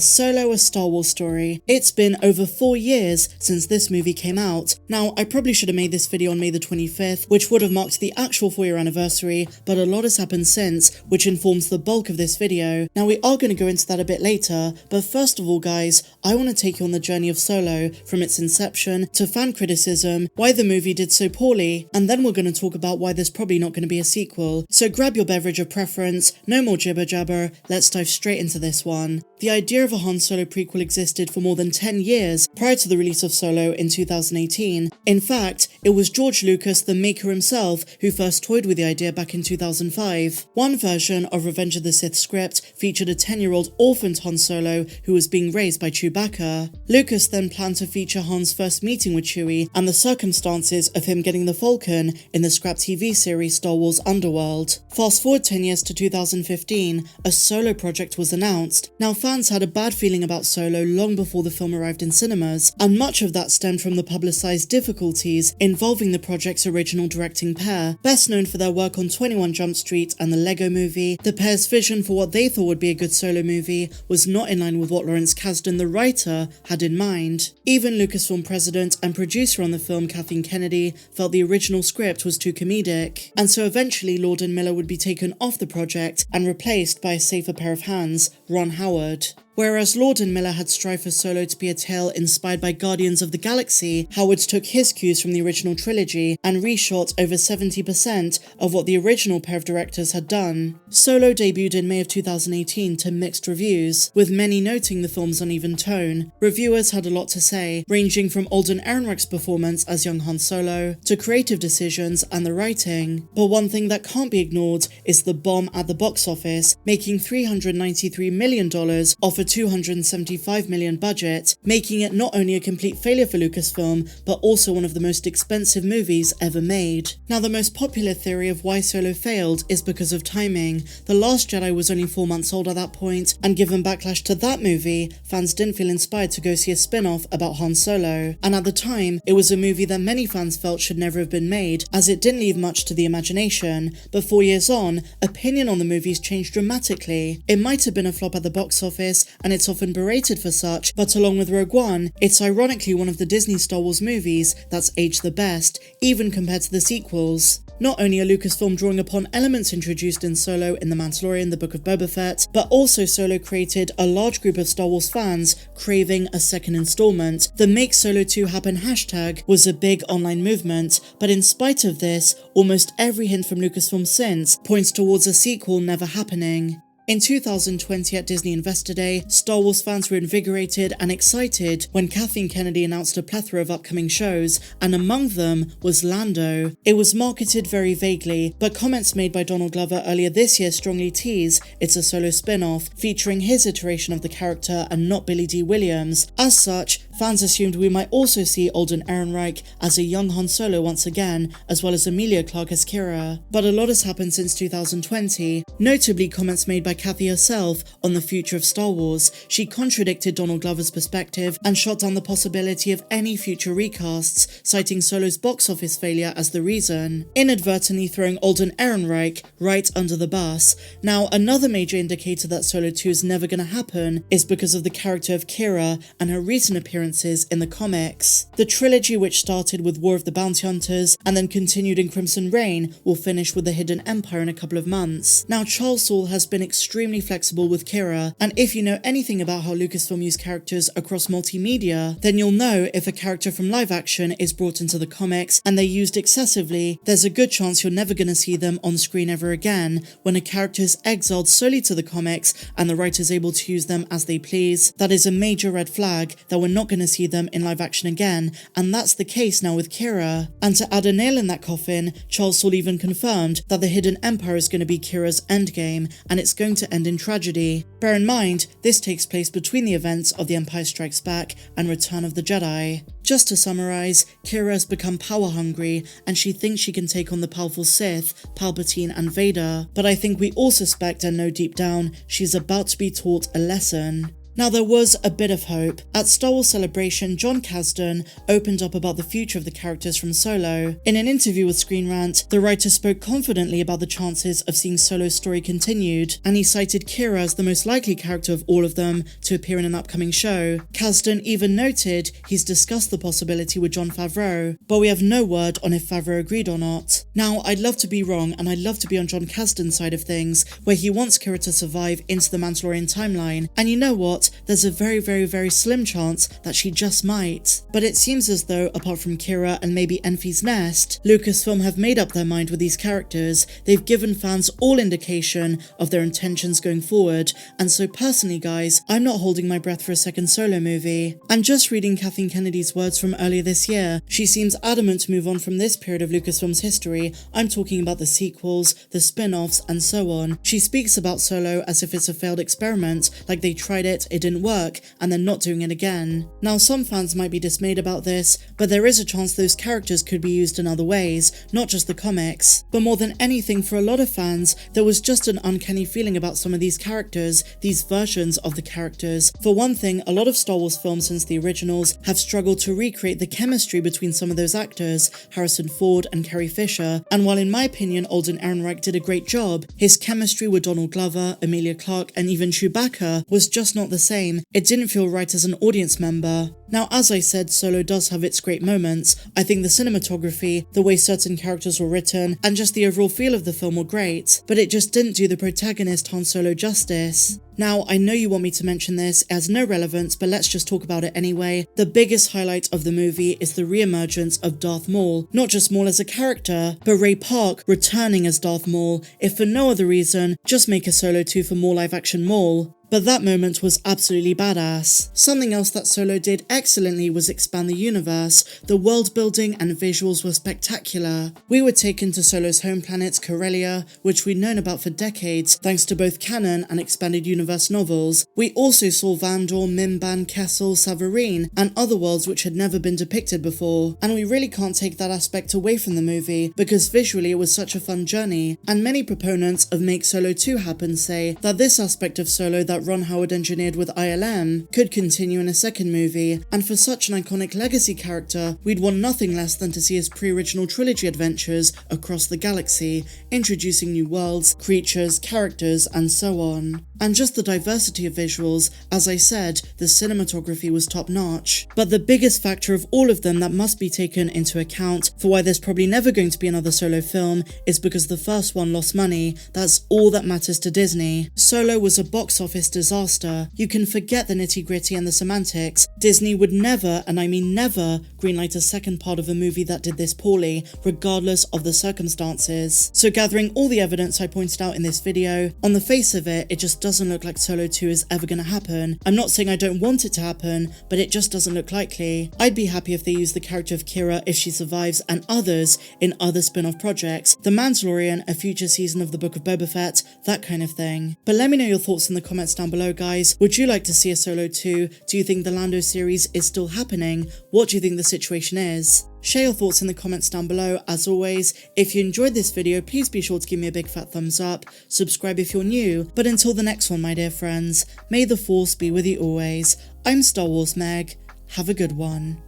Solo: A Star Wars Story. It's been over 4 years since this movie came out. Now, I probably should have made this video on May the 25th, which would have marked the actual 4-year anniversary, but a lot has happened since, which informs the bulk of this video. Now, we are going to go into that a bit later, but first of all, guys, I want to take you on the journey of Solo, from its inception to fan criticism, why the movie did so poorly, and then we're going to talk about why there's probably not going to be a sequel. So grab your beverage of preference, no more jibber jabber, let's dive straight into this one. The idea of a Han Solo prequel existed for more than 10 years prior to the release of Solo in 2018. In fact, it was George Lucas, the maker himself, who first toyed with the idea back in 2005. One version of Revenge of the Sith script featured a 10-year-old orphaned Han Solo who was being raised by Chewbacca. Lucas then planned to feature Han's first meeting with Chewie and the circumstances of him getting the Falcon in the scrap TV series Star Wars Underworld. Fast forward 10 years to 2015, a Solo project was announced. Now, fans had a bad feeling about Solo long before the film arrived in cinemas, and much of that stemmed from the publicised difficulties involving the project's original directing pair. Best known for their work on 21 Jump Street and the Lego Movie, the pair's vision for what they thought would be a good Solo movie was not in line with what Jon Kasdan, the writer, had in mind. Even Lucasfilm president and producer on the film, Kathleen Kennedy, felt the original script was too comedic, and so eventually Lord and Miller would be taken off the project and replaced by a safer pair of hands, Ron Howard. Whereas Lord and Miller had strived for Solo to be a tale inspired by Guardians of the Galaxy, Howard took his cues from the original trilogy and reshot over 70% of what the original pair of directors had done. Solo debuted in May of 2018 to mixed reviews, with many noting the film's uneven tone. Reviewers had a lot to say, ranging from Alden Ehrenreich's performance as young Han Solo, to creative decisions and the writing. But one thing that can't be ignored is the bomb at the box office, making $393 million off a $275 million budget, making it not only a complete failure for Lucasfilm, but also one of the most expensive movies ever made. Now, the most popular theory of why Solo failed is because of timing. The Last Jedi was only 4 months old at that point, and given backlash to that movie, fans didn't feel inspired to go see a spin-off about Han Solo. And at the time, it was a movie that many fans felt should never have been made, as it didn't leave much to the imagination. But 4 years on, opinion on the movies changed dramatically. It might have been a flop at the box office, and it's often berated for such, but along with Rogue One, it's ironically one of the Disney Star Wars movies that's aged the best, even compared to the sequels. Not only are Lucasfilm drawing upon elements introduced in Solo in The Mandalorian, The Book of Boba Fett, but also Solo created a large group of Star Wars fans craving a second installment. The Make Solo 2 Happen hashtag was a big online movement, but in spite of this, almost every hint from Lucasfilm since points towards a sequel never happening. In 2020 at Disney Investor Day, Star Wars fans were invigorated and excited when Kathleen Kennedy announced a plethora of upcoming shows, and among them was Lando. It was marketed very vaguely, but comments made by Donald Glover earlier this year strongly tease it's a Solo spin-off, featuring his iteration of the character and not Billy D. Williams. As such, fans assumed we might also see Alden Ehrenreich as a young Han Solo once again, as well as Emilia Clarke as Qi'ra. But a lot has happened since 2020, notably comments made by Kathy herself on the future of Star Wars. She contradicted Donald Glover's perspective and shot down the possibility of any future recasts, citing Solo's box office failure as the reason, inadvertently throwing Alden Ehrenreich right under the bus. Now, another major indicator that Solo 2 is never going to happen is because of the character of Qi'ra and her recent appearances in the comics. The trilogy, which started with War of the Bounty Hunters and then continued in Crimson Reign, will finish with the Hidden Empire in a couple of months. Now, Charles Soule has been extremely flexible with Qi'ra, and if you know anything about how Lucasfilm used characters across multimedia, then you'll know if a character from live action is brought into the comics and they're used excessively, there's a good chance you're never going to see them on screen ever again. When a character is exiled solely to the comics and the writer is able to use them as they please, that is a major red flag that we're not going to see them in live action again, and that's the case now with Qi'ra. And to add a nail in that coffin, Charles Soule even confirmed that the Hidden Empire is going to be Qi'ra's endgame, and it's going to end in tragedy. Bear in mind, this takes place between the events of The Empire Strikes Back and Return of the Jedi. Just to summarise, Qi'ra has become power-hungry, and she thinks she can take on the powerful Sith, Palpatine and Vader, but I think we all suspect and know deep down she's about to be taught a lesson. Now there was a bit of hope. At Star Wars Celebration, Jon Kasdan opened up about the future of the characters from Solo. In an interview with Screen Rant, the writer spoke confidently about the chances of seeing Solo's story continued, and he cited Qi'ra as the most likely character of all of them to appear in an upcoming show. Kasdan even noted he's discussed the possibility with Jon Favreau, but we have no word on if Favreau agreed or not. Now, I'd love to be wrong, and I'd love to be on Jon Kasdan's side of things, where he wants Qi'ra to survive into the Mandalorian timeline, and you know what? There's a very slim chance that she just might. But it seems as though, apart from Qi'ra and maybe Enfys Nest, Lucasfilm have made up their mind with these characters. They've given fans all indication of their intentions going forward, and so personally guys, I'm not holding my breath for a second Solo movie. I'm just reading Kathleen Kennedy's words from earlier this year. She seems adamant to move on from this period of Lucasfilm's history. I'm talking about the sequels, the spin-offs, and so on. She speaks about Solo as if it's a failed experiment, like they tried it didn't work, and they're not doing it again. Now some fans might be dismayed about this, but there is a chance those characters could be used in other ways, not just the comics. But more than anything, for a lot of fans, there was just an uncanny feeling about some of these characters, these versions of the characters. For one thing, a lot of Star Wars films since the originals have struggled to recreate the chemistry between some of those actors, Harrison Ford and Carrie Fisher, and while in my opinion Alden Ehrenreich did a great job, his chemistry with Donald Glover, Emilia Clarke, and even Chewbacca was just not the same. It didn't feel right as an audience member. Now, as I said, Solo does have its great moments. I think the cinematography, the way certain characters were written, and just the overall feel of the film were great, but it just didn't do the protagonist Han Solo justice. Now, I know you want me to mention this, it has no relevance, but let's just talk about it anyway. The biggest highlight of the movie is the re-emergence of Darth Maul. Not just Maul as a character, but Ray Park returning as Darth Maul. If for no other reason, just make a Solo 2 for more live-action Maul. But that moment was absolutely badass. Something else that Solo did excellently was expand the universe. The world building and visuals were spectacular. We were taken to Solo's home planet, Corellia, which we'd known about for decades thanks to both canon and expanded universe novels. We also saw Vandor, Mimban, Kessel, Savareen, and other worlds which had never been depicted before. And we really can't take that aspect away from the movie, because visually it was such a fun journey. And many proponents of Make Solo 2 Happen say that this aspect of Solo that Ron Howard engineered with ILM could continue in a second movie, and for such an iconic legacy character, we'd want nothing less than to see his pre-original trilogy adventures across the galaxy, introducing new worlds, creatures, characters, and so on. And just the diversity of visuals, as I said, the cinematography was top-notch. But the biggest factor of all of them that must be taken into account for why there's probably never going to be another Solo film is because the first one lost money. That's all that matters to Disney. Solo was a box office disaster. You can forget the nitty-gritty and the semantics. Disney would never, and I mean never, greenlight a second part of a movie that did this poorly, regardless of the circumstances. So gathering all the evidence I pointed out in this video, on the face of it, it just doesn't look like Solo 2 is ever going to happen. I'm not saying I don't want it to happen, but it just doesn't look likely. I'd be happy if they use the character of Qi'ra if she survives, and others in other spin-off projects. The Mandalorian, a future season of the Book of Boba Fett, that kind of thing. But let me know your thoughts in the comments down below, guys. Would you like to see a Solo 2? Do you think the Lando series is still happening? What do you think the situation is? Share your thoughts in the comments down below. As always, if you enjoyed this video, please be sure to give me a big fat thumbs up, subscribe if you're new, but until the next one, my dear friends, may the Force be with you always. I'm Star Wars Meg, have a good one.